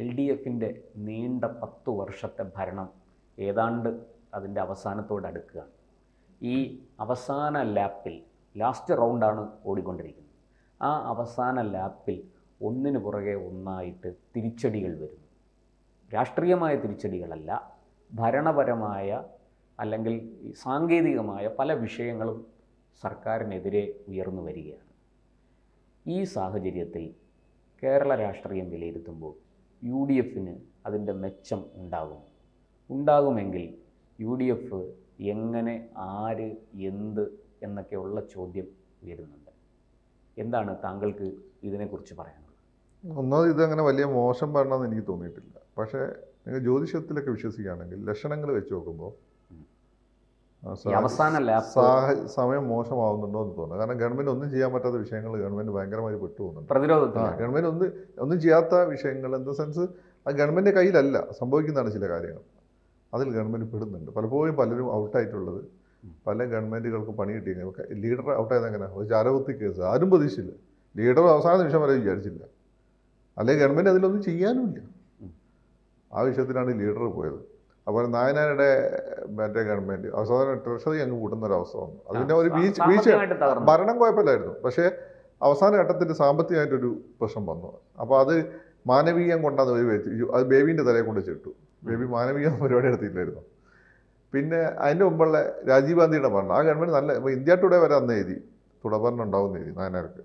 LDFിൻ്റെ നീണ്ട 10 വർഷത്തെ ഭരണം ഏതാണ്ട് അതിൻ്റെ അവസാനത്തോടടുക്കുകയാണ്. ഈ അവസാന ലാപ്പിൽ, ലാസ്റ്റ് റൗണ്ടാണ് ഓടിക്കൊണ്ടിരിക്കുന്നത്. ആ അവസാന ലാപ്പിൽ ഒന്നിനു പുറകെ ഒന്നായിട്ട് തിരിച്ചടികൾ വരുന്നു. രാഷ്ട്രീയമായ തിരിച്ചടികളല്ല, ഭരണപരമായ അല്ലെങ്കിൽ സാങ്കേതികമായ പല വിഷയങ്ങളും സർക്കാരിനെതിരെ ഉയർന്നു വരികയാണ്. ഈ സാഹചര്യത്തിൽ കേരള രാഷ്ട്രീയം വിലയിരുത്തുമ്പോൾ UDFന് അതിൻ്റെ മെച്ചം ഉണ്ടാകുമെങ്കിൽ UDF എങ്ങനെ, ആര്, എന്ത് എന്നൊക്കെയുള്ള ചോദ്യം ഉയരുന്നുണ്ട്. എന്താണ് താങ്കൾക്ക് ഇതിനെക്കുറിച്ച് പറയാനുള്ളത്? ഒന്നാമത് ഇതങ്ങനെ വലിയ മോശം ഭരണമെന്ന് എനിക്ക് തോന്നിയിട്ടില്ല. പക്ഷേ നിങ്ങൾ ജ്യോതിഷത്തിലൊക്കെ വിശ്വസിക്കുകയാണെങ്കിൽ ലക്ഷണങ്ങൾ വെച്ച് നോക്കുമ്പോൾ അവസാന സമയം മോശമാവുന്നുണ്ടോ എന്ന് തോന്നുന്നു. കാരണം ഗവൺമെൻറ് ഒന്നും ചെയ്യാൻ പറ്റാത്ത വിഷയങ്ങൾ ഗവൺമെൻറ് ഭയങ്കരമായി പെട്ടുപോകുന്നുണ്ട്. ഗവൺമെൻറ് ഒന്നും ചെയ്യാത്ത വിഷയങ്ങൾ ഇൻ ദ സെൻസ് അത് ഗവൺമെൻറ്റിൻ്റെ കയ്യിലല്ല, സംഭവിക്കുന്നതാണ് ചില കാര്യങ്ങൾ. അതിൽ ഗവൺമെൻറ് പെടുന്നുണ്ട്. പലപ്പോഴും പലരും ഔട്ടായിട്ടുള്ളത്, പല ഗവൺമെൻറ്റുകൾക്ക് പണി കിട്ടിയെങ്കിൽ ലീഡർ ഔട്ടായത് എങ്ങനെ, ഒരു ചാരവൃത്തി കേസ് ആരും പ്രതീക്ഷിച്ചില്ല. ലീഡർ അവസാന നിമിഷം വരെ വിചാരിച്ചില്ല. അല്ലെങ്കിൽ ഗവൺമെൻറ് അതിലൊന്നും ചെയ്യാനുമില്ല. ആ വിഷയത്തിലാണ് ലീഡർ പോയത്. അപ്പോൾ നായനാരുടെ മറ്റേ ഗവൺമെൻറ് അവസാനം ട്രഷറി അങ്ങ് കൂട്ടുന്നൊരവസ്ഥ വന്നു. അതിൻ്റെ ഒരു വീഴ്ച, ഭരണം കുഴപ്പമില്ലായിരുന്നു, പക്ഷേ അവസാന ഘട്ടത്തിൽ സാമ്പത്തികമായിട്ടൊരു പ്രശ്നം വന്നു. അപ്പോൾ അത് മാനവീയം കൊണ്ടാണ് ഒരു അത് ബേബീൻ്റെ തലയെ കൊണ്ട് ചിട്ടു. ബേബി മാനവീയ പരിപാടി നടത്തിയില്ലായിരുന്നു. പിന്നെ അതിൻ്റെ മുമ്പുള്ള രാജീവ് ഗാന്ധിയുടെ ഭരണം, ആ ഗവൺമെൻറ് നല്ല, ഇപ്പോൾ ഇന്ത്യ ടുഡേ വരെ അന്ന് എഴുതി തുടർഭരണം ഉണ്ടാവുമെന്ന് എഴുതി നായനാർക്ക്.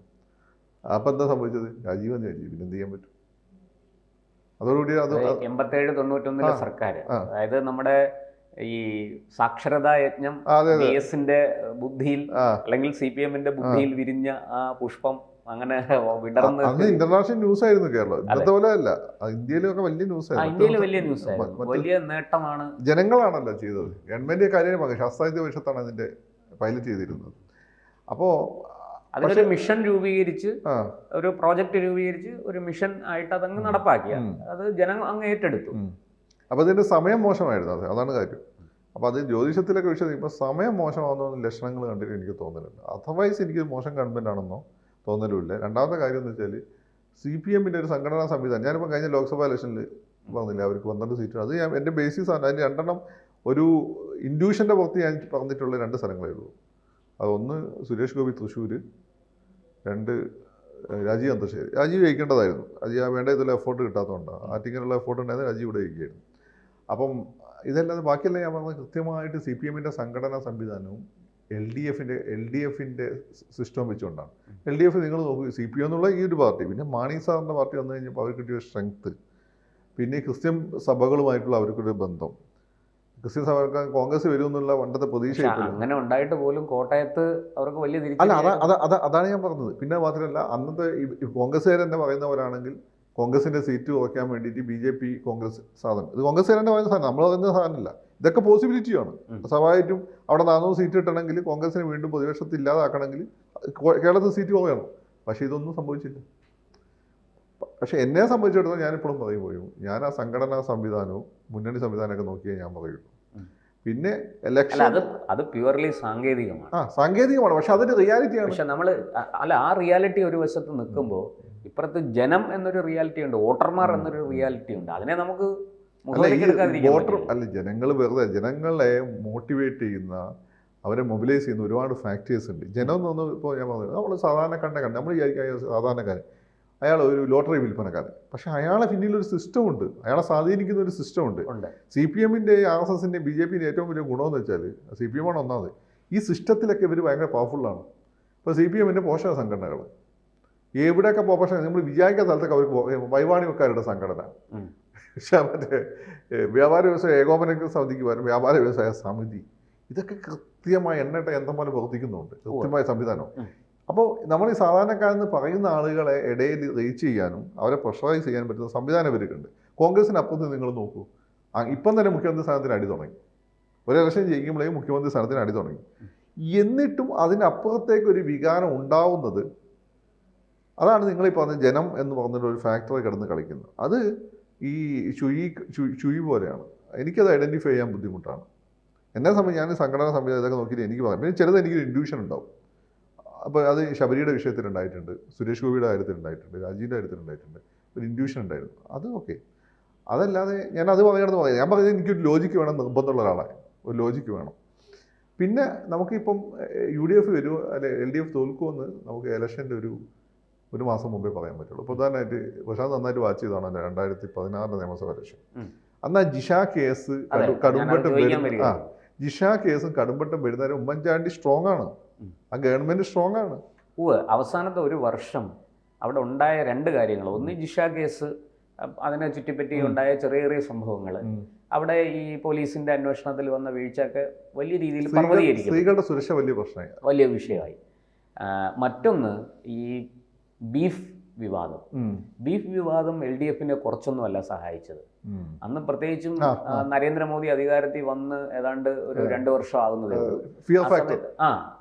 അപ്പോൾ എന്താ സംഭവിച്ചത്? രാജീവ് ഗാന്ധി എഴുതി, പിന്നെ എന്ത് ചെയ്യാൻ പറ്റും? അതോടുകൂടി അത് 87-91 സർക്കാർ, അതായത് നമ്മുടെ ഈ സാക്ഷരതാ യജ്ഞം BSന്റെ ബുദ്ധിയിൽ അല്ലെങ്കിൽ CPMന്റെ ബുദ്ധിയിൽ വിരിഞ്ഞ ആ പുഷ്പം അങ്ങനെ വിടർന്ന് അന്ന് ഇന്റർനാഷണൽ ന്യൂസ് ആയിരുന്നു കേരളം. ഇന്നത്തെ പോലെ അല്ല, ഇന്ത്യയിലൊക്കെ വലിയ ന്യൂസ് ആയിരുന്നു. ഇന്ത്യയിൽ വലിയ ന്യൂസ് ആയിരുന്നു, വലിയ നേട്ടമാണ്. ജനങ്ങളാണല്ലോ ചെയ്തത്. ഗവൺമെന്റ് കാര്യം ശാസ്ത്രാജ്യ പരിഷത്താണ് അതിന്റെ പൈലറ്റ് ചെയ്തിരുന്നത്. അപ്പോൾ അതിനൊരു മിഷൻ രൂപീകരിച്ച്, ഒരു പ്രോജക്റ്റ് രൂപീകരിച്ച് ഒരു മിഷൻ ആയിട്ട് അതങ്ങ് നടപ്പാക്കി. അത് ജനം അങ്ങ് ഏറ്റെടുത്തു. അപ്പോൾ അതിന്റെ സമയം മോശമായിരുന്നു. അതാണ് കാര്യം. അപ്പോൾ അത് ജ്യോതിഷത്തിലൊക്കെ വിഷയം ഇപ്പോൾ സമയം മോശമാകുന്ന ലക്ഷണങ്ങൾ കണ്ടിട്ട് എനിക്ക് തോന്നലുണ്ട്. അതർവൈസ് എനിക്ക് മോശം ഗവൺമെന്റ് ആണെന്നോ തോന്നലുമില്ല. രണ്ടാമത്തെ കാര്യം എന്ന് വെച്ചാൽ CPMന്റെ ഒരു സംഘടനാ സംവിധാനം, ഞാനിപ്പോൾ കഴിഞ്ഞ ലോക്സഭാ ഇലക്ഷനിൽ പറഞ്ഞില്ല, അവർക്ക് 12 സീറ്റ്. അത് ഞാൻ എൻ്റെ ബേസിസാണ്. അതിന് 2 ഒരു ഇൻഡ്യൂഷൻ്റെ പുറത്ത് ഞാൻ പറഞ്ഞിട്ടുള്ള 2 സ്ഥലങ്ങളേ ഉള്ളൂ. അതൊന്ന് സുരേഷ് ഗോപി തൃശ്ശൂർ, 2 രാജീവ് അന്തശ്ശേരി. രാജീവ് ജയിക്കേണ്ടതായിരുന്നു. രാജീവ് വേണ്ട ഇതിൽ എഫോർട്ട് കിട്ടാത്തതുകൊണ്ടാണ്. ആറ്റിങ്ങലുള്ള എഫോർട്ട് ഉണ്ടായിരുന്നു, രാജീവ് ഇവിടെ ജയിക്കുകയായിരുന്നു. അപ്പം ഇതല്ലാതെ ബാക്കിയെല്ലാം ഞാൻ പറഞ്ഞത് കൃത്യമായിട്ട് CPMന്റെ സംഘടനാ സംവിധാനവും LDFന്റെ സിസ്റ്റം വെച്ചുകൊണ്ടാണ്. LDF നിങ്ങൾ നോക്കൂ, CPM എന്നുള്ള ഈ ഒരു പാർട്ടി, പിന്നെ മാണി സാറിൻ്റെ പാർട്ടി വന്നു കഴിഞ്ഞപ്പോൾ അവർക്ക് കിട്ടിയ സ്ട്രെങ്ത്ത്, പിന്നെ ക്രിസ്ത്യൻ സഭകളുമായിട്ടുള്ള അവർക്കൊരു ബന്ധം, ക്രിസ്ത്യൻ സഭകൾക്ക് കോൺഗ്രസ് വരുമെന്നുള്ള പണ്ടത്തെ പ്രതീക്ഷ അങ്ങനെ ഉണ്ടായിട്ട് പോലും കോട്ടയത്ത് അവർക്ക് വലിയ അതാണ് ഞാൻ പറഞ്ഞത്. പിന്നെ മാത്രമല്ല, അന്നത്തെ കോൺഗ്രസ്സുകാർ തന്നെ പറയുന്നവരാണെങ്കിൽ കോൺഗ്രസിൻ്റെ സീറ്റ് കുറയ്ക്കാൻ വേണ്ടിയിട്ട് BJP കോൺഗ്രസ് സാധനം, ഇത് കോൺഗ്രസ്സുകാർ തന്നെ പറയുന്ന സാധനം, നമ്മൾ പറയുന്ന സാധനമില്ല. ഇതൊക്കെ പോസിബിലിറ്റിയാണ്. സ്വാഭാവികമായിട്ടും അവിടെ 400 സീറ്റ് കിട്ടണമെങ്കിൽ, കോൺഗ്രസിന് വീണ്ടും പ്രതിപക്ഷത്തിൽ ഇല്ലാതാക്കണമെങ്കിൽ കേരളത്തിൽ സീറ്റ് കുറയണം. പക്ഷേ ഇതൊന്നും സംഭവിച്ചില്ല. പക്ഷേ എന്നെ സംബന്ധിച്ചിടത്തോളം ഞാനിപ്പോഴും പറയുമ്പോഴും ഞാൻ ആ സംഘടനാ സംവിധാനവും മുന്നണി സംവിധാനമൊക്കെ നോക്കിയേ ഞാൻ പറയുള്ളൂ. പിന്നെ ഇലക്ഷൻ അത് പ്യുവർലി സാങ്കേതികമാണ്. സാങ്കേതികമാണ്, പക്ഷെ അതൊരു റിയാലിറ്റിയാണ്. പക്ഷെ നമ്മൾ ആ റിയാലിറ്റി ഒരു വശത്ത് നിൽക്കുമ്പോൾ ഇപ്പുറത്ത് ജനം എന്നൊരു റിയാലിറ്റി ഉണ്ട്, വോട്ടർമാർ എന്നൊരു റിയാലിറ്റി ഉണ്ട്. അതിനെ നമുക്ക് ജനങ്ങൾ വെറുതെ ജനങ്ങളെ മോട്ടിവേറ്റ് ചെയ്യുന്ന, അവരെ മൊബിലൈസ് ചെയ്യുന്ന ഒരുപാട് ഫാക്ടേഴ്സ് ഉണ്ട്. ജനം എന്ന് പറഞ്ഞാൽ ഇപ്പോൾ ഞാൻ പറഞ്ഞത് നമ്മൾ സാധാരണക്കാരനെ നമ്മൾ വിചാരിക്കുക സാധാരണക്കാരൻ, അയാൾ ഒരു ലോട്ടറി വിൽപ്പനക്കാരൻ, പക്ഷെ അയാളെ പിന്നിലൊരു സിസ്റ്റം ഉണ്ട്, അയാളെ സ്വാധീനിക്കുന്ന ഒരു സിസ്റ്റം ഉണ്ട്. CPMന്റെ RSSന്റെ BJPന്റെ ഏറ്റവും വലിയ ഗുണമെന്ന് വെച്ചാൽ, CPM ആണ് ഒന്നാമത്, ഈ സിസ്റ്റത്തിലൊക്കെ ഇവർ ഭയങ്കര പവർഫുള്ളാണ്. ഇപ്പോൾ CPMന്റെ പോഷക സംഘടനകൾ എവിടെയൊക്കെ പോഷക, നമ്മൾ വിചാരിക്കാത്ത സ്ഥലത്തൊക്കെ അവർക്ക് വൈവാണികക്കാരുടെ സംഘടന, പക്ഷേ മറ്റേ വ്യാപാര വ്യവസായ ഏകോപന സമിതിക്ക് പകരം വ്യാപാര വ്യവസായ സമിതി, ഇതൊക്കെ കൃത്യമായി എണ്ണട്ട യന്ത്രം പോലെ പ്രവർത്തിക്കുന്നുണ്ട്, കൃത്യമായ സംവിധാനം. അപ്പോൾ നമ്മൾ ഈ സാധാരണക്കാരെന്ന് പറയുന്ന ആളുകളെ ഇടയിൽ റീച്ച് ചെയ്യാനും അവരെ പ്രഷറൈസ് ചെയ്യാനും പറ്റുന്ന സംവിധാനം ഇവർക്കുണ്ട്. കോൺഗ്രസിന് അപ്പുറത്ത് നിങ്ങൾ നോക്കൂ, ഇപ്പം തന്നെ മുഖ്യമന്ത്രി സ്ഥാനത്തിന് അടി തുടങ്ങി, ഒരു ഇലക്ഷൻ ജയിക്കുമ്പോഴേക്കും മുഖ്യമന്ത്രി സ്ഥാനത്തിന് അടി തുടങ്ങി. എന്നിട്ടും അതിനപ്പുറത്തേക്കൊരു വികാരം ഉണ്ടാവുന്നത്, അതാണ് നിങ്ങളീ പറഞ്ഞ ജനം എന്ന് പറഞ്ഞൊരു ഫാക്ടറി കിടന്ന് കളിക്കുന്നത്. അത് ഈ ചുഴി പോലെയാണ്. എനിക്കത് ഐഡൻറ്റിഫൈ ചെയ്യാൻ ബുദ്ധിമുട്ടാണ്. എന്നെ സംബന്ധിച്ച് ഞാൻ സംഘടനാ സംവിധാനം ഇതൊക്കെ നോക്കിയിട്ട് എനിക്ക് പറയാം. പിന്നെ ചിലത് എനിക്കൊരു ഇൻഡ്യൂഷൻ ഉണ്ടാവും. അപ്പോൾ അത് ശബരിയുടെ വിഷയത്തിലുണ്ടായിട്ടുണ്ട്, സുരേഷ് ഗോപിയുടെ കാര്യത്തിലുണ്ടായിട്ടുണ്ട്, രാജീവിൻ്റെ കാര്യത്തിലുണ്ടായിട്ടുണ്ട്, ഒരു ഇൻഡ്യൂഷൻ ഉണ്ടായിരുന്നു. അത് ഓക്കെ. അതല്ലാതെ ഞാൻ അത് പറയണമെന്ന് പറയാം. ഞാൻ പറയുന്നത് എനിക്കൊരു ലോജിക്ക് വേണം, നിർബന്ധമുള്ള ഒരാളാണ്, ഒരു ലോജിക്ക് വേണം. പിന്നെ നമുക്കിപ്പം UDF വരുമോ അല്ലെ LDF തോൽക്കുമെന്ന് നമുക്ക് ഇലക്ഷൻ്റെ ഒരു മാസം മുമ്പേ പറയാൻ പറ്റുള്ളൂ. പ്രധാനമായിട്ട് പ്രശാന്ത് നന്നായിട്ട് വാച്ച് ചെയ്തതാണ് 2016 നിയമസഭ ഇലക്ഷൻ. അന്ന് ആ ജിഷ കേസ് കടുംപെട്ടും ജിഷ കേസും കടുംപെട്ടും വരുന്നവരെ ഉമ്മൻചാണ്ടി സ്ട്രോങ് ആണ്, ആ ഗവൺമെന്റ് സ്ട്രോങ് ആണ്. അവസാനത്തെ ഒരു വർഷം അവിടെ ഉണ്ടായ രണ്ട് കാര്യങ്ങൾ, ഒന്ന് ജിഷ കേസ്, അതിനെ ചുറ്റിപ്പറ്റി ഉണ്ടായ ചെറിയ ചെറിയ സംഭവങ്ങൾ, അവിടെ ഈ പോലീസിന്റെ അന്വേഷണത്തിൽ വന്ന വീഴ്ചയൊക്കെ വലിയ രീതിയിൽ പർവ്വതീകരിക്കും. സ്ത്രീകളുടെ സുരക്ഷ വലിയ പ്രശ്നമായി, വലിയ വിഷയമായി. മറ്റൊന്ന് ഈ ബീഫ് വിവാദം LDFനെ കുറച്ചൊന്നുമല്ല സഹായിച്ചത്. അന്ന് പ്രത്യേകിച്ചും നരേന്ദ്രമോദി അധികാരത്തിൽ വന്ന് ഏതാണ്ട് ഒരു 2 വർഷം ആകുന്നതേ ഉള്ളൂ.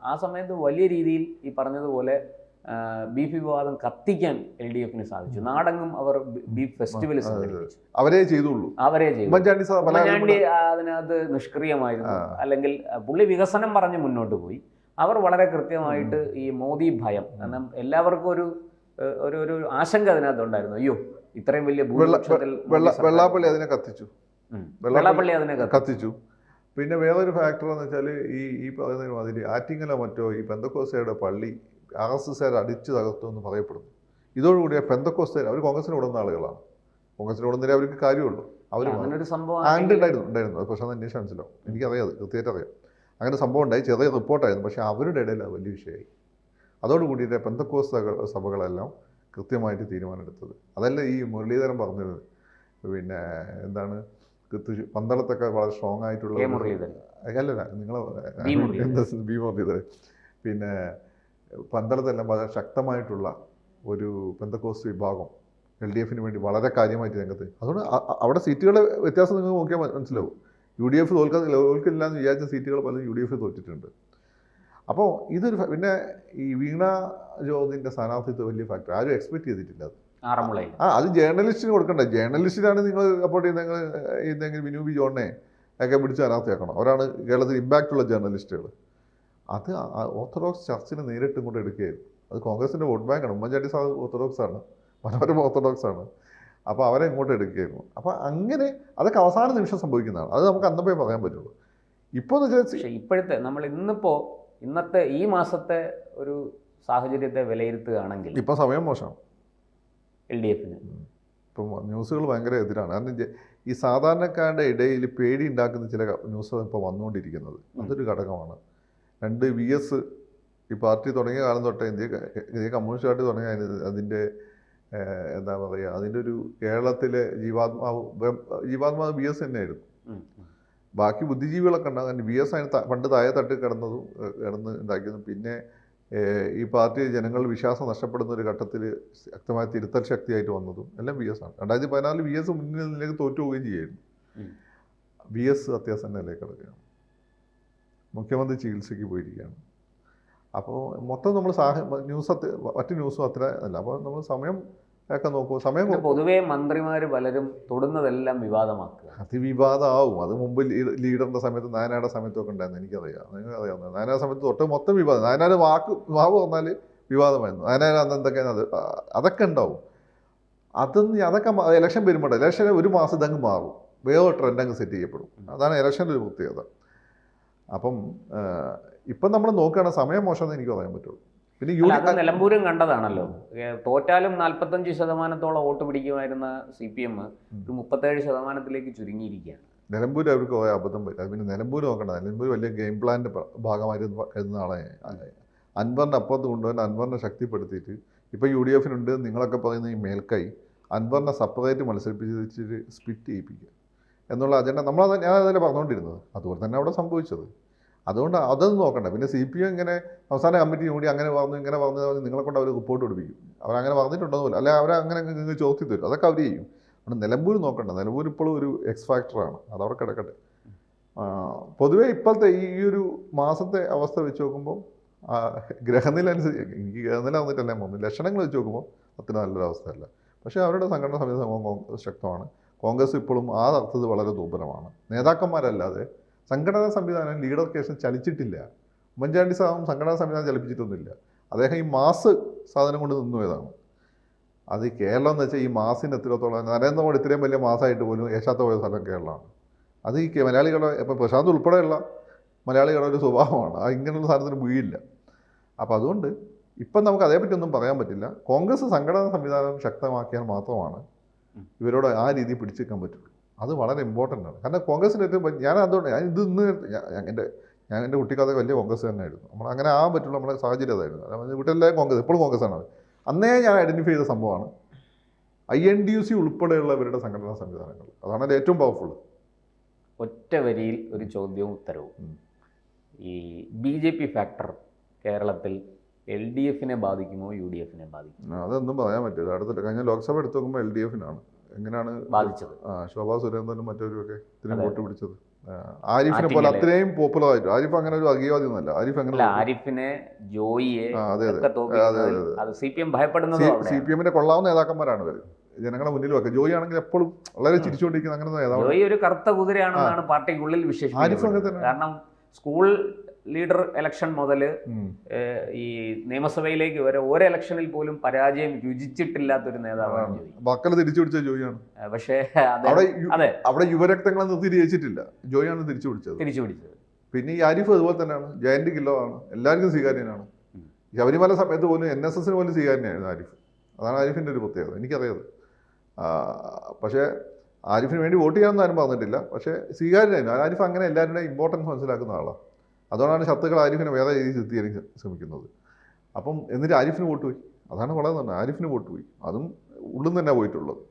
ആ സമയത്ത് വലിയ രീതിയിൽ ഈ പറഞ്ഞതുപോലെ ബീഫ് വിവാദം കത്തിക്കാൻ LDFന് സാധിച്ചു. നാടെങ്ങും അവർ ബീഫ് ഫെസ്റ്റിവൽ സംഘടിപ്പിച്ചു. അവരേ ചെയ്തു. ഉമ്മൻചാണ്ടി അതിനകത്ത് നിഷ്ക്രിയമായിരുന്നു. അല്ലെങ്കിൽ പുള്ളി വികസനം പറഞ്ഞ് മുന്നോട്ട് പോയി. അവർ വളരെ കൃത്യമായിട്ട് ഈ മോദി ഭയം, കാരണം എല്ലാവർക്കും ഒരു ആശങ്ക അതിനകത്തുണ്ടായിരുന്നു. അയ്യോ, ഇത്രയും വലിയ ഭൂരിപക്ഷത്തിൽ വെള്ളാപ്പള്ളി അതിനെ കത്തിച്ചു. പിന്നെ വേറൊരു ഫാക്ടർ എന്ന് വെച്ചാൽ ഈ പറയുന്ന മാതിരി ആറ്റിങ്ങല മറ്റോ ഈ പെന്തക്കോസ്തയുടെ പള്ളി RSSകാർ അടിച്ചു തകർത്തു എന്ന് പറയപ്പെടുന്നു. ഇതോടുകൂടി പെന്തക്കോസ്തർ അവർ കോൺഗ്രസിന് വിടുന്ന ആളുകളാണ്. കോൺഗ്രസിന് വിടുന്നതിൽ അവർക്ക് കാര്യമുള്ളൂ. അവർ ഉണ്ടായിരുന്നു. അത് പക്ഷേ അന്വേഷണം മനസ്സിലാവും. എനിക്കറിയാം, അത് കൃത്യമായിട്ട് അറിയാം. അങ്ങനെ സംഭവം ഉണ്ടായി, ചെറിയ റിപ്പോർട്ടായിരുന്നു. പക്ഷേ അവരുടെ ഇടയിൽ അത് വലിയ വിഷയമായി. അതോടുകൂടിയിട്ട് പെന്തക്കോസ്ത സഭകളെല്ലാം കൃത്യമായിട്ട് തീരുമാനമെടുത്തത്. അതല്ല ഈ മുരളീധരൻ പറഞ്ഞത്, പിന്നെ എന്താണ് പന്തളത്തൊക്കെ വളരെ സ്ട്രോങ് ആയിട്ടുള്ള അല്ലല്ല നിങ്ങൾ ബി മുരളീധരൻ, പിന്നെ പന്തളത്തെല്ലാം വളരെ ശക്തമായിട്ടുള്ള ഒരു പെന്തക്കോസ്ത് വിഭാഗം LDFന് വേണ്ടി വളരെ കാര്യമായിട്ട് രംഗത്ത്. അതുകൊണ്ട് അവിടെ സീറ്റുകളുടെ വ്യത്യാസം നിങ്ങൾ നോക്കിയാൽ മനസ്സിലാവും. UDF തോൽക്കില്ല എന്ന് വിചാരിച്ച സീറ്റുകൾ പലതും UDF തോറ്റിട്ടുണ്ട്. അപ്പോൾ ഇതൊരു പിന്നെ ഈ വീണ ജോർജിൻ്റെ സ്ഥാനാർത്ഥിത്വം വലിയ ഫാക്ടർ, ആരും എക്സ്പെക്ട് ചെയ്തിട്ടില്ല. അത് ജേർണലിസ്റ്റിന് കൊടുക്കണ്ടേ. ജേർണലിസ്റ്റിനാണ് നിങ്ങൾ സപ്പോർട്ട് ചെയ്യുന്നതെങ്കിൽ വിനു ബി ജോണിനെ ഒക്കെ പിടിച്ച് സ്ഥാനാർത്ഥിയാക്കണം. അവരാണ് കേരളത്തിൽ ഇമ്പാക്റ്റുള്ള ജേർണലിസ്റ്റുകൾ. അത് ഓർത്തഡോക്സ് ചർച്ചിനെ നേരിട്ട് ഇങ്ങോട്ട് എടുക്കുകയായിരുന്നു. അത് കോൺഗ്രസിൻ്റെ വോട്ട് ബാങ്കാണ്. ഉമ്മൻചാണ്ടി സാർ ഓർത്തഡോക്സ് ആണ്, മനോരമ ഓർത്തഡോക്സ് ആണ്. അപ്പോൾ അവരെ ഇങ്ങോട്ട് എടുക്കുകയായിരുന്നു. അപ്പോൾ അങ്ങനെ അതൊക്കെ അവസാന നിമിഷം സംഭവിക്കുന്നതാണ്. അത് നമുക്ക് അന്നപ്പോ പറയാൻ പറ്റുള്ളൂ. ഇപ്പോൾ ഇപ്പോഴത്തെ നമ്മൾ ഇന്നത്തെ ഈ മാസത്തെ ഒരു സാഹചര്യത്തെ വിലയിരുത്തുകയാണെങ്കിൽ ഇപ്പോൾ സമയം മോശമാണ് LDFന്. ഇപ്പം ന്യൂസുകൾ ഭയങ്കര എതിരാണ്. കാരണം ഈ സാധാരണക്കാരുടെ ഇടയിൽ പേടി ഉണ്ടാക്കുന്ന ചില ന്യൂസ് ഇപ്പോൾ വന്നുകൊണ്ടിരിക്കുന്നത് അതൊരു ഘടകമാണ്. 2 VS ഈ പാർട്ടി തുടങ്ങിയ കാലം തൊട്ടേ ഇന്ത്യ കമ്മ്യൂണിസ്റ്റ് പാർട്ടി തുടങ്ങിയ അതിൻ്റെ എന്താ പറയുക, അതിൻ്റെ ഒരു കേരളത്തിലെ ജീവാത്മാവ് VS തന്നെയായിരുന്നു. ബാക്കി ബുദ്ധിജീവികളൊക്കെ ഉണ്ടാകും. VS അതിന് പണ്ട് താഴെ തട്ടി കിടന്ന് ഉണ്ടാക്കിയതും പിന്നെ ഈ പാർട്ടി ജനങ്ങൾ വിശ്വാസം നഷ്ടപ്പെടുന്ന ഒരു ഘട്ടത്തിൽ ശക്തമായ തിരുത്തൽ ശക്തിയായിട്ട് വന്നതും എല്ലാം VS ആണ്. 2014 VS മുന്നിലേക്ക് തോറ്റു പോവുകയും ചെയ്യായിരുന്നു. VS അത്യാസന്നയിലേക്ക് കിടക്കുകയാണ്, മുഖ്യമന്ത്രി ചികിത്സയ്ക്ക് പോയിരിക്കുകയാണ്. അപ്പോൾ മൊത്തം നമ്മൾ മറ്റു ന്യൂസും അത്ര അല്ല. അപ്പോൾ നമ്മൾ സമയം ഒക്കെ നോക്കൂ. സമയം പൊതുവേ മന്ത്രിമാർ പലരും തൊടുന്നതെല്ലാം വിവാദമാക്കുക. അതിവിവാദമാവും. അത് മുമ്പ് ലീഡറിൻ്റെ സമയത്ത് നായനാരുടെ സമയത്തൊക്കെ ഉണ്ടായിരുന്നു. എനിക്കറിയാം, നിങ്ങൾക്ക് അറിയാവുന്നത്. നായനാരുടെ സമയത്ത് തൊട്ട് മൊത്തം വിവാദം. നായനാരുടെ വാവ് പറഞ്ഞാൽ വിവാദമായിരുന്നു. നായനാർ അന്ന് എന്തൊക്കെയാണ് അതൊക്കെ ഉണ്ടാവും. അതൊക്കെ ഇലക്ഷൻ വരുമ്പോൾ ഇലക്ഷൻ ഒരു മാസം ഇതങ്ങ് മാറും, വേറെ ട്രെൻഡ് അങ്ങ് സെറ്റ് ചെയ്യപ്പെടും. അതാണ് ഇലക്ഷൻ്റെ ഒരു പ്രത്യേകത. അപ്പം ഇപ്പം നമ്മൾ നോക്കുകയാണ്, സമയം മോശമെന്ന് എനിക്ക് പറയാൻ പറ്റുള്ളൂ. പിന്നെ നിലമ്പൂരും കണ്ടതാണല്ലോ. തോറ്റാലും 45% വോട്ട് പിടിക്കുമായിരുന്ന CPM 37% ചുരുങ്ങിയിരിക്കുകയാണ്. നിലമ്പൂർ അവർക്ക് പോയ അബദ്ധം പറ്റും. പിന്നെ നിലമ്പൂർ നോക്കണ്ട. നിലമ്പൂർ വലിയ ഗെയിം പ്ലാൻ്റെ ഭാഗമായിരുന്നു കരുതുന്ന ആളെ അൻവറിൻ്റെ അപ്പുറത്ത് കൊണ്ടുവന്ന് അൻവറിനെ ശക്തിപ്പെടുത്തിയിട്ട് ഇപ്പോൾ UDFനുണ്ട് നിങ്ങളൊക്കെ പറയുന്ന ഈ മേൽക്കൈ അൻവറിനെ സെപ്പറേറ്റ് മത്സരിപ്പിച്ചിട്ട് സ്പ്ലിറ്റ് ചെയ്യിപ്പിക്കുക എന്നുള്ള അജണ്ട ഞാൻ അതല്ലേ പറഞ്ഞുകൊണ്ടിരുന്നത്. അതുപോലെ തന്നെ അവിടെ സംഭവിച്ചത്. അതുകൊണ്ട് അതൊന്നും നോക്കണ്ട. പിന്നെ CPM ഇങ്ങനെ സംസ്ഥാന കമ്മിറ്റി കൂടി അങ്ങനെ പറഞ്ഞു ഇങ്ങനെ പറഞ്ഞു നിങ്ങളെ കൊണ്ട് അവർ റിപ്പോർട്ട് കൊടുപ്പിക്കും. അവരങ്ങനെ പറഞ്ഞിട്ടുണ്ടോ പോലെ, അല്ലെ അവരങ്ങനെ നിങ്ങൾക്ക് ചോദ്യം തരും. അതൊക്കെ അവർ ചെയ്യും. അതുകൊണ്ട് നിലമ്പൂർ നോക്കണ്ട. നിലമ്പൂർ ഇപ്പോഴും ഒരു എക്സ് ഫാക്ടറാണ്. അതവിടെ കിടക്കട്ടെ. പൊതുവേ ഇപ്പോഴത്തെ ഈ ഒരു മാസത്തെ അവസ്ഥ വെച്ച് നോക്കുമ്പോൾ ഗ്രഹനില അനുസരിച്ച് എനിക്ക് ഗ്രഹനില വന്നിട്ടല്ല പോകുന്നത്, ലക്ഷണങ്ങൾ വെച്ച് നോക്കുമ്പോൾ അത്ര നല്ലൊരു അവസ്ഥയല്ല. പക്ഷേ അവരുടെ സംഘടന സംവിധാനം ശക്തമാണ്. കോൺഗ്രസ് ഇപ്പോഴും ആ അർത്ഥത്തിൽ വളരെ ദുർബലമാണ്. നേതാക്കന്മാരല്ലാതെ സംഘടനാ സംവിധാനം ലീഡർ കേസിൽ ചലിച്ചിട്ടില്ല. ഉമ്മൻചാണ്ടി സാറും സംഘടനാ സംവിധാനം ചലിപ്പിച്ചിട്ടൊന്നുമില്ല. അദ്ദേഹം ഈ മാസ് സാധനം കൊണ്ട് നിന്നുപോയതാണ്. അത് കേരളം എന്ന് വെച്ചാൽ ഈ മാസിന് എത്രത്തോളം നരേന്ദ്രമോദി ഇത്രയും വലിയ മാസമായിട്ട് പോലും ഏശാത്ത പോയ സ്ഥലം കേരളമാണ്. അത് ഈ മലയാളികളുടെ ഇപ്പോൾ പ്രശാന്ത് ഉൾപ്പെടെയുള്ള മലയാളികളുടെ ഒരു സ്വഭാവമാണ്. ആ ഇങ്ങനെയുള്ള സാധനത്തിന് വീഴില്ല. അപ്പോൾ അതുകൊണ്ട് ഇപ്പം നമുക്ക് അതേപ്പറ്റി ഒന്നും പറയാൻ പറ്റില്ല. കോൺഗ്രസ് സംഘടനാ സംവിധാനം ശക്തമാക്കിയാൽ മാത്രമാണ് ഇവരോട് ആ രീതിയിൽ പിടിച്ചേക്കാൻ പറ്റുള്ളൂ. അത് വളരെ ഇമ്പോർട്ടൻ്റ് ആണ്. കാരണം കോൺഗ്രസിന് ഏറ്റവും ഞാൻ അതുകൊണ്ട് ഞാൻ എൻ്റെ കുട്ടിക്കാലത്ത് വലിയ കോൺഗ്രസ് തന്നെയായിരുന്നു. നമ്മൾ അങ്ങനെ ആകാൻ പറ്റുള്ളൂ. നമ്മുടെ സാഹചര്യം അതായിരുന്നു. വീട്ടിലെ കോൺഗ്രസ് ഇപ്പോഴും കോൺഗ്രസ്സാണ്. അന്നേ ഞാൻ ഐഡൻറ്റിഫൈ ചെയ്ത സംഭവമാണ് INDUC ഉൾപ്പെടെയുള്ളവരുടെ സംഘടനാ സംവിധാനങ്ങൾ. അതാണ് ഏറ്റവും പവർഫുൾ. ഒറ്റ വരിയിൽ ഒരു ചോദ്യവും ഉത്തരവും. ഈ BJP ഫാക്ടർ കേരളത്തിൽ LDFനെ ബാധിക്കുമോ UDFനെ ബാധിക്കുമോ? അതൊന്നും പറയാൻ പറ്റില്ല. അടുത്തില്ല. കഴിഞ്ഞ ലോക്സഭ എടുത്തു നോക്കുമ്പോൾ LDFനാണ്. എങ്ങനെയാണ് ബാധിച്ചത്? ശോഭാ സുരേന്ദ്രനും മറ്റൊരുമൊക്കെ ഇത്രയും വോട്ട് പിടിച്ചത്. ആരിഫിനെ പോലെ അത്രയും പോപ്പുലർ ആയിട്ട്. ആരിഫ് അങ്ങനെ ഒരു അഗീവാദി ഒന്നല്ല. ആരിഫിനെ, ജോയിയെ അത് CPM ഭയപ്പെടുന്നത്. CPMന്റെ കൊള്ളാവുന്ന നേതാക്കന്മാരാണ് ഇവർ ജനങ്ങളുടെ മുന്നിൽ വെക്കുക. ജോയി ആണെങ്കിൽ എപ്പോഴും വളരെ ചിരിച്ചുകൊണ്ടിരിക്കുന്ന അങ്ങനെ നേതാവ്. ജോയി ഒരു കറുത്ത കുതിരയാണെന്നാണ് പാർട്ടിക്കുള്ളിൽ വിശേഷിപ്പിക്കുന്നത്. കാരണം സ്കൂൾ ലീഡർ ഇലക്ഷൻ മുതൽ ഈ നിയമസഭയിലേക്ക് വരെ ഒരു ഇലക്ഷനിൽ പോലും പരാജയം രുചിച്ചിട്ടില്ലാത്തൊരു നേതാവാണ് ജോയി. മക്കള് തിരിച്ചു പിടിച്ച ജോയിയാണ്. പക്ഷേ അവിടെ യുവരക്തങ്ങളെ നിർത്തി ജയിച്ചിട്ടില്ല. ജോയിയാണ് തിരിച്ചു പിടിച്ചത്. പിന്നെ ഈ ആരിഫ് അതുപോലെ തന്നെയാണ്. ജയന്റ് കില്ലോ ആണ്. എല്ലാവർക്കും സ്വീകാര്യനാണ്. ശബരിമല സമയത്ത് പോലും NSSന് പോലും സ്വീകാര്യനായിരുന്നു ആരിഫ്. അതാണ് ആരിഫിൻ്റെ ഒരു പ്രത്യേകത. എനിക്കറിയാത്. പക്ഷേ ആരിഫിന് വേണ്ടി വോട്ട് ചെയ്യാനൊന്നും ആരും പറഞ്ഞിട്ടില്ല. പക്ഷേ സ്വീകാര്യനായിരുന്നു. ആരിഫ് അങ്ങനെ എല്ലാവരുടെയും ഇമ്പോർട്ടൻസ് മനസ്സിലാക്കുന്ന ആളാണ്. അതുകൊണ്ടാണ് ശത്രുക്കൾ ആരിഫിനെ വേറെ രീതിയിൽ ചിത്രീകരിക്കാൻ ശ്രമിക്കുന്നത്. അപ്പം എന്നിട്ട് ആരിഫിന് വോട്ട് പോയി. അതാണ് വളരെ നല്ലത്. ആരിഫിന് വോട്ട് പോയി. അതും ഉള്ളിൽ തന്നെ പോയിട്ടുള്ളത്.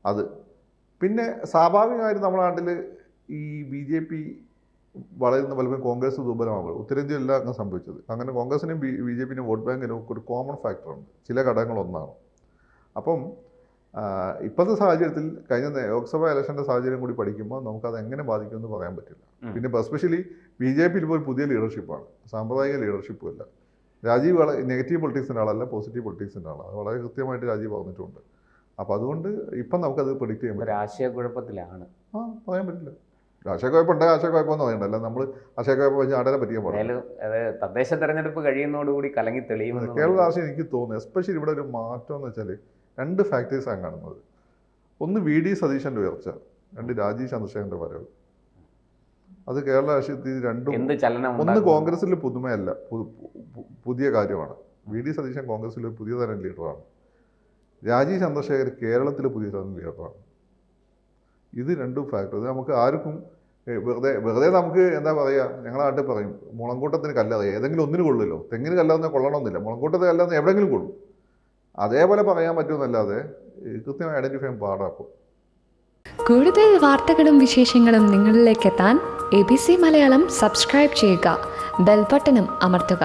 അത് പിന്നെ സ്വാഭാവികമായിട്ട് നമ്മുടെ നാട്ടിൽ ഈ BJP വളരുന്ന പലപ്പോഴും കോൺഗ്രസ് ദുർബലമാകും. ഉത്തരേന്ത്യയിലെല്ലാം അങ്ങനെ സംഭവിച്ചത്. അങ്ങനെ കോൺഗ്രസിനും BJPനും വോട്ട് ബാങ്കിനും ഒക്കെ ഒരു കോമൺ ഫാക്ടറുണ്ട്. ചില ഘടകങ്ങളൊന്നാണ്. അപ്പം ഇപ്പോഴത്തെ സാഹചര്യത്തിൽ കഴിഞ്ഞ ലോക്സഭാ ഇലക്ഷൻ്റെ സാഹചര്യം കൂടി പഠിക്കുമ്പോൾ നമുക്കത് എങ്ങനെ ബാധിക്കുമെന്ന് പറയാൻ പറ്റില്ല. പിന്നെ എസ്പെഷ്യലി BJPയിൽ ഇപ്പോൾ പുതിയ ലീഡർഷിപ്പാണ്. സാമ്പ്രദായിക ലീഡർഷിപ്പും അല്ല. രാജീവ് നെഗറ്റീവ് പൊളിറ്റിക്സിൻ്റെ ആളല്ല, പോസിറ്റീവ് പൊളിറ്റിക്സിൻ്റെ ആളാണ്. അത് വളരെ കൃത്യമായിട്ട് രാജീവ് പറഞ്ഞിട്ടുണ്ട്. അപ്പോൾ അതുകൊണ്ട് ഇപ്പം നമുക്കത് പ്രെഡിക്റ്റ് ചെയ്യാൻ പറ്റും. ആശയക്കുഴപ്പത്തിലാണ്. പറയാൻ പറ്റില്ല. ആശയക്കുഴപ്പമുണ്ടെങ്കിൽ ആശയക്കുഴപ്പമെന്ന് പറയണ്ടല്ല. നമ്മൾ ആശയക്കുഴപ്പം വെച്ച് ആടനെ പറ്റിക്കാൻ പാടില്ല. തദ്ദേശ തെരഞ്ഞെടുപ്പ് കഴിയുന്നതോടുകൂടി കലങ്ങി തെളിയുമെന്ന് കേരള രാഷ്ട്രീയം എനിക്ക് തോന്നുന്നു. എസ്പെഷ്യലി ഇവിടെ ഒരു മാറ്റം എന്ന് വെച്ചാൽ 2 ഫാക്ടേഴ്സാണ് കാണുന്നത്. ഒന്ന് VD സതീശൻ്റെ ഉയർച്ച, 2 രാജീവ് ചന്ദ്രശേഖരൻ്റെ വരവ്. അത് കേരള രാഷ്ട്രീയത്തിൽ രണ്ടും. ഒന്ന് കോൺഗ്രസിൽ പുതുമയല്ല, പുതിയ കാര്യമാണ്. VD സതീശൻ കോൺഗ്രസിൽ ഒരു പുതിയ തരം ലീഡറാണ്. രാജീവ് ചന്ദ്രശേഖർ കേരളത്തിലെ പുതിയ തരം ലീഡറാണ്. ഇത് 2 ഫാക്ടർ. ഇത് നമുക്ക് ആർക്കും വെറുതെ നമുക്ക് എന്താ പറയുക, ഞങ്ങളുടെ നാട്ടിൽ പറയും മുളങ്കൂട്ടത്തിന് കല്ലാതെ ഏതെങ്കിലും ഒന്നിന് കൊള്ളുമല്ലോ. തെങ്ങിന് കല്ലാതെ കൊള്ളണമെന്നില്ല, മുളങ്കൂട്ടത്തിന് കല്ലാതെ എവിടെയെങ്കിലും കൊള്ളും. അതേപോലെ പറയാൻ പറ്റുമെന്നല്ലാതെ കൃത്യമായി ഐഡന്റിഫൈ ചെയ്യാൻ പാടാക്കും. കൂടുതൽ വാർത്തകളും വിശേഷങ്ങളും നിങ്ങളിലേക്ക് എത്താൻ ABC മലയാളം സബ്സ്ക്രൈബ് ചെയ്യുക, ബെൽ ബട്ടണും അമർത്തുക.